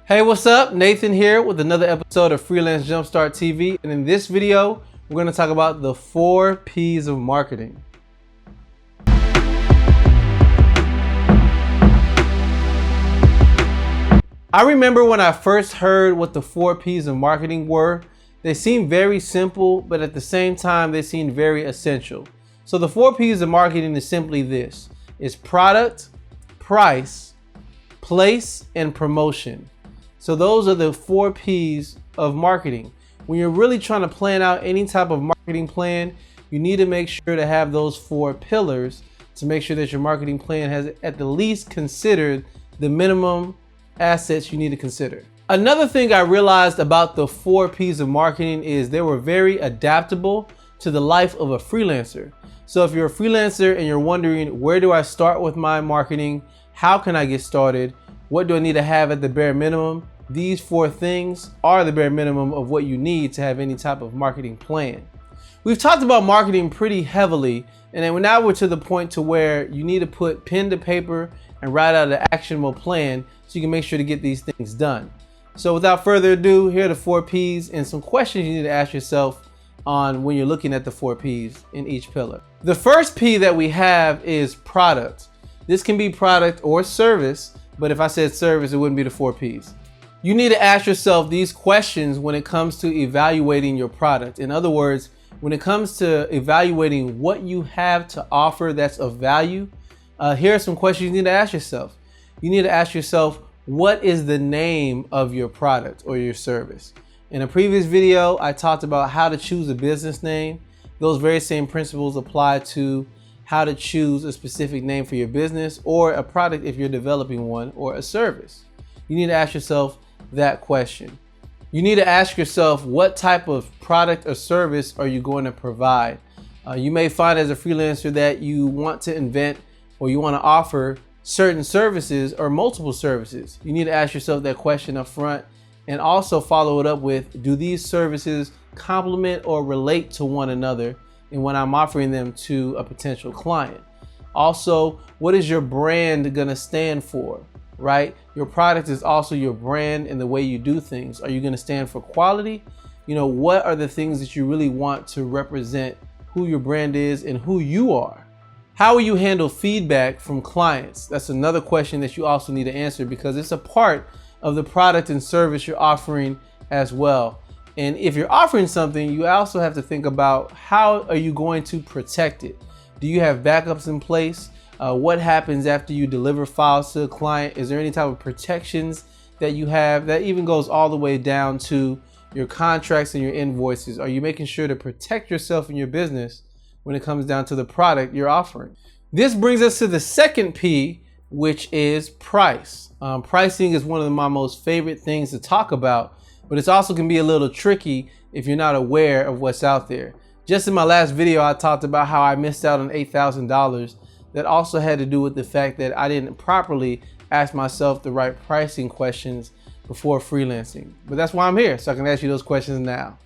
Hey, what's up? Nathan here with another episode of Freelance Jumpstart TV. And in this video, we're going to talk about the 4 P's of marketing. I remember when I first heard what the 4 P's of marketing were. They seemed very simple, but at the same time, they seemed very essential. So the 4 P's of marketing is simply this. It's product, price, place, and promotion. So those are the 4 P's of marketing. When you're really trying to plan out any type of marketing plan, you need to make sure to have those 4 pillars to make sure that your marketing plan has at the least considered the minimum assets you need to consider. Another thing I realized about the 4 P's of marketing is they were very adaptable to the life of a freelancer. So if you're a freelancer and you're wondering, where do I start with my marketing? How can I get started? What do I need to have at the bare minimum? These 4 things are the bare minimum of what you need to have any type of marketing plan. We've talked about marketing pretty heavily, and then now we're to the point to where you need to put pen to paper and write out an actionable plan so you can make sure to get these things done. So without further ado, here are the 4 P's and some questions you need to ask yourself on when you're looking at the 4 P's in each pillar. The first P that we have is product. This can be product or service, but if I said service, it wouldn't be the 4 P's. You need to ask yourself these questions when it comes to evaluating your product. In other words, when it comes to evaluating what you have to offer that's of value, here are some questions you need to ask yourself. You need to ask yourself, what is the name of your product or your service? In a previous video, I talked about how to choose a business name. Those very same principles apply to how to choose a specific name for your business or a product if you're developing one, or a service. You need to ask yourself that question. You need to ask yourself, what type of product or service are you going to provide? You may find as a freelancer that you want to invent or you want to offer certain services or multiple services. You need to ask yourself that question up front and also follow it up with, do these services complement or relate to one another and when I'm offering them to a potential client? Also, what is your brand gonna stand for, right? Your product is also your brand and the way you do things. Are you gonna stand for quality? What are the things that you really want to represent who your brand is and who you are? How will you handle feedback from clients? That's another question that you also need to answer because it's a part of the product and service you're offering as well. And if you're offering something, you also have to think about, how are you going to protect it? Do you have backups in place? What happens after you deliver files to a client? Is there any type of protections that you have? That even goes all the way down to your contracts and your invoices. Are you making sure to protect yourself and your business when it comes down to the product you're offering? This brings us to the second P, which is price. Pricing is one of my most favorite things to talk about, but it also can be a little tricky if you're not aware of what's out there. Just in my last video, I talked about how I missed out on $8,000. That also had to do with the fact that I didn't properly ask myself the right pricing questions before freelancing. But that's why I'm here, so I can ask you those questions now.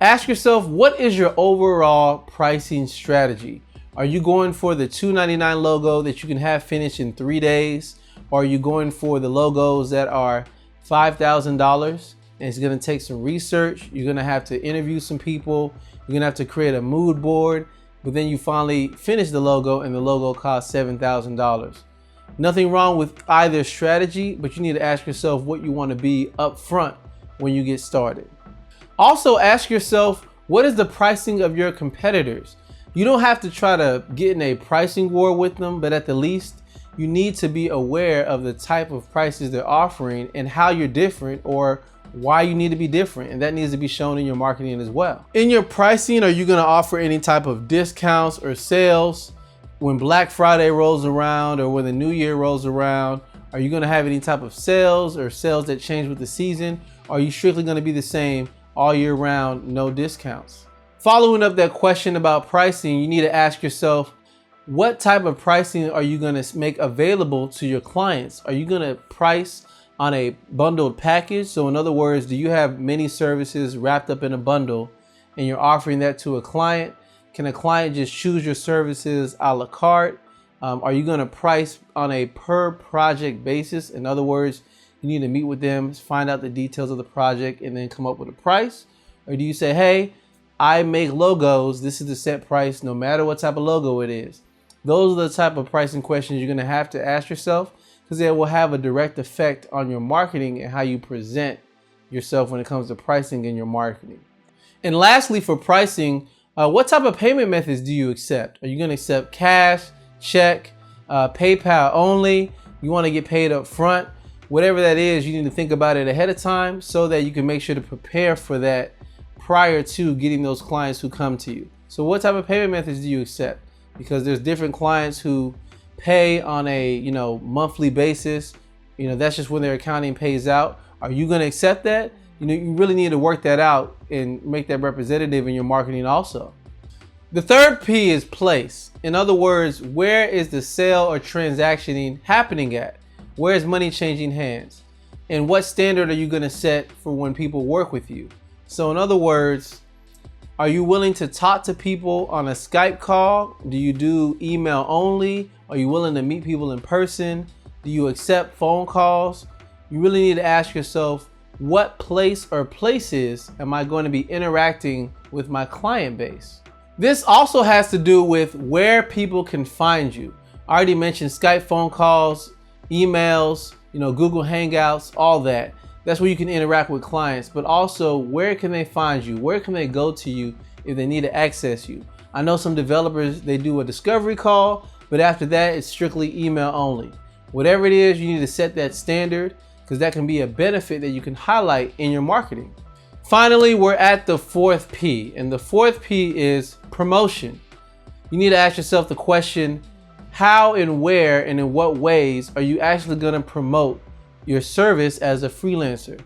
Ask yourself, what is your overall pricing strategy? Are you going for the $2.99 logo that you can have finished in 3 days? Or are you going for the logos that are $5,000? And it's gonna take some research. You're gonna have to interview some people. You're gonna have to create a mood board, but then you finally finish the logo and the logo costs $7,000. Nothing wrong with either strategy, but you need to ask yourself what you wanna be up front when you get started. Also ask yourself, what is the pricing of your competitors? You don't have to try to get in a pricing war with them, but at the least, you need to be aware of the type of prices they're offering and how you're different or why you need to be different, and that needs to be shown in your marketing as well. In your pricing, are you going to offer any type of discounts or sales when Black Friday rolls around or when the New Year rolls around? Are you going to have any type of sales or sales that change with the season? Or are you strictly going to be the same all year round, no discounts? Following up that question about pricing, you need to ask yourself, what type of pricing are you going to make available to your clients? Are you going to price on a bundled package? So in other words, do you have many services wrapped up in a bundle and you're offering that to a client? Can a client just choose your services a la carte? Are you going to price on a per project basis? In other words, You need to meet with them, find out the details of the project, and then come up with a price? Or do you say, hey, I make logos, this is the set price no matter what type of logo it is? Those are the type of pricing questions you're gonna have to ask yourself, because they will have a direct effect on your marketing and how you present yourself when it comes to pricing in your marketing. And lastly, for pricing, what type of payment methods do you accept? Are you gonna accept cash, check, PayPal only? You wanna get paid up front? Whatever that is, you need to think about it ahead of time so that you can make sure to prepare for that prior to getting those clients who come to you. So what type of payment methods do you accept? Because there's different clients who pay on a monthly basis. That's just when their accounting pays out. Are you going to accept that? You really need to work that out and make that representative in your marketing also. The third P is place. In other words, where is the sale or transactioning happening at? Where is money changing hands? And what standard are you going to set for when people work with you? So in other words, are you willing to talk to people on a Skype call? Do you do email only? Are you willing to meet people in person? Do you accept phone calls? You really need to ask yourself, what place or places am I going to be interacting with my client base? This also has to do with where people can find you. I already mentioned Skype phone calls, emails, Google Hangouts, all that. That's where you can interact with clients, but also where can they find you? Where can they go to you if they need to access you? I know some developers, they do a discovery call, but after that, it's strictly email only. Whatever it is, you need to set that standard because that can be a benefit that you can highlight in your marketing. Finally, we're at the fourth P, and the fourth P is promotion. You need to ask yourself the question, how and where and in what ways are you actually going to promote your service as a freelancer?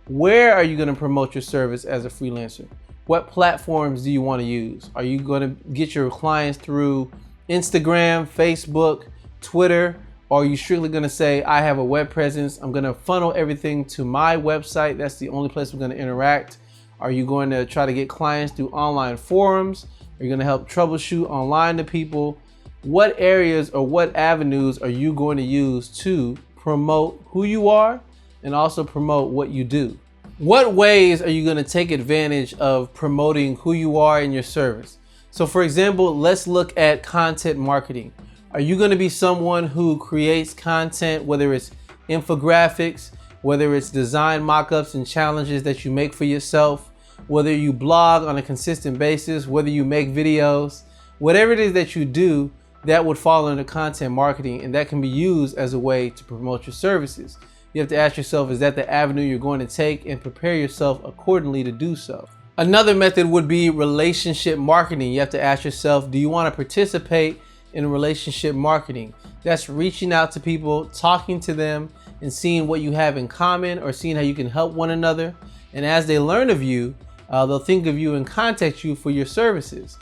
Where are you going to promote your service as a freelancer? What platforms do you want to use? Are you going to get your clients through Instagram, Facebook, Twitter? Or are you strictly going to say, I have a web presence, I'm going to funnel everything to my website, that's the only place we're going to interact? Are you going to try to get clients through online forums? Are you going to help troubleshoot online to people? What areas or what avenues are you going to use to promote who you are and also promote what you do? What ways are you going to take advantage of promoting who you are in your service? So for example, let's look at content marketing. Are you going to be someone who creates content, whether it's infographics, whether it's design mock-ups and challenges that you make for yourself, whether you blog on a consistent basis, whether you make videos, whatever it is that you do, that would fall under content marketing, and that can be used as a way to promote your services. You have to ask yourself, is that the avenue you're going to take, and prepare yourself accordingly to do so. Another method would be relationship marketing. You have to ask yourself, do you want to participate in relationship marketing? That's reaching out to people, talking to them, and seeing what you have in common or seeing how you can help one another. And as they learn of you, they'll think of you and contact you for your services.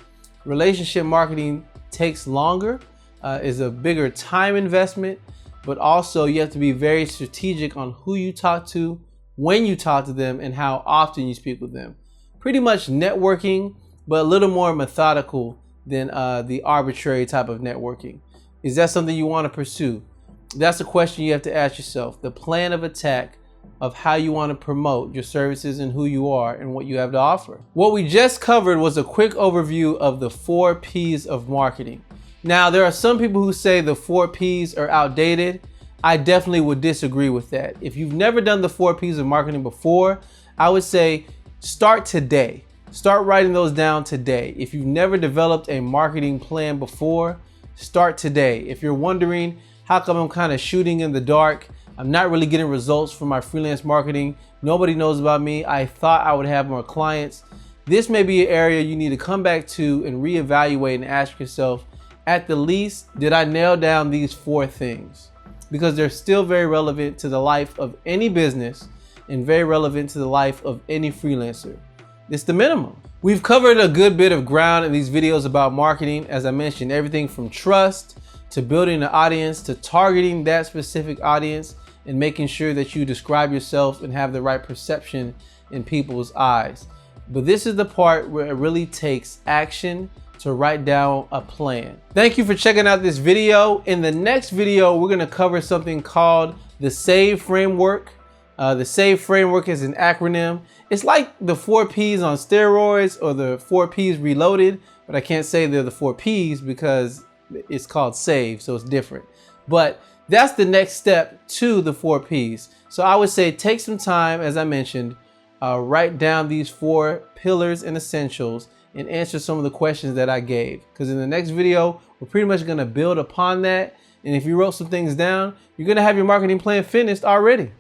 Relationship marketing takes longer, is a bigger time investment, but also you have to be very strategic on who you talk to, when you talk to them, and how often you speak with them. Pretty much networking, but a little more methodical than the arbitrary type of networking. Is that something you want to pursue? That's a question you have to ask yourself. The plan of attack of how you want to promote your services and who you are and what you have to offer. What we just covered was a quick overview of the 4 P's of marketing. Now, there are some people who say the 4 P's are outdated. I definitely would disagree with that. If you've never done the 4 P's of marketing before, I would say start today. Start writing those down today. If you've never developed a marketing plan before, start today. If you're wondering, how come I'm kind of shooting in the dark? I'm not really getting results from my freelance marketing. Nobody knows about me. I thought I would have more clients. This may be an area you need to come back to and reevaluate and ask yourself, at the least, did I nail down these 4 things? Because they're still very relevant to the life of any business and very relevant to the life of any freelancer. It's the minimum. We've covered a good bit of ground in these videos about marketing. As I mentioned, everything from trust to building an audience to targeting that specific audience and making sure that you describe yourself and have the right perception in people's eyes. But this is the part where it really takes action to write down a plan. Thank you for checking out this video. In the next video, we're going to cover something called the SAVE framework. The SAVE framework is an acronym. It's like the 4 Ps on steroids or the 4 Ps reloaded, but I can't say they're the 4 Ps because it's called SAVE, so it's different. But that's the next step to the 4 Ps. So I would say take some time, as I mentioned, write down these 4 pillars and essentials and answer some of the questions that I gave. Because in the next video, we're pretty much gonna build upon that. And if you wrote some things down, you're gonna have your marketing plan finished already.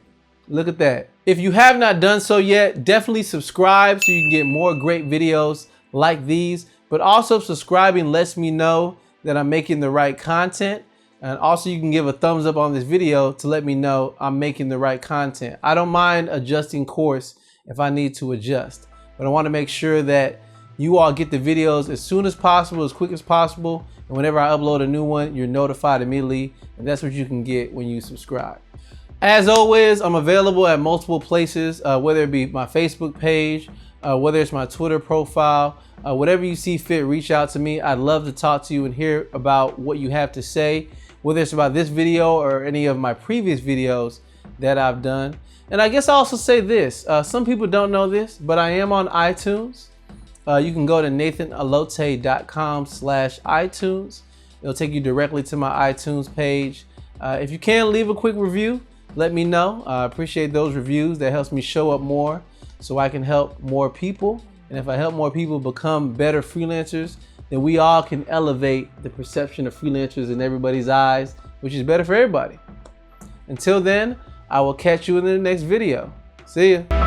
Look at that. If you have not done so yet, definitely subscribe so you can get more great videos like these. But also subscribing lets me know that I'm making the right content. And also you can give a thumbs up on this video to let me know I'm making the right content. I don't mind adjusting course if I need to adjust, but I want to make sure that you all get the videos as soon as possible, as quick as possible. And whenever I upload a new one, you're notified immediately. And that's what you can get when you subscribe. As always, I'm available at multiple places, whether it be my Facebook page, whether it's my Twitter profile, whatever you see fit, reach out to me. I'd love to talk to you and hear about what you have to say, whether it's about this video or any of my previous videos that I've done. And I guess I'll also say this, some people don't know this, but I am on iTunes. You can go to nathanallotey.com/iTunes. It'll take you directly to my iTunes page. If you can, leave a quick review. Let me know. I appreciate those reviews. That helps me show up more so I can help more people. And if I help more people become better freelancers, then we all can elevate the perception of freelancers in everybody's eyes, which is better for everybody. Until then, I will catch you in the next video. See ya.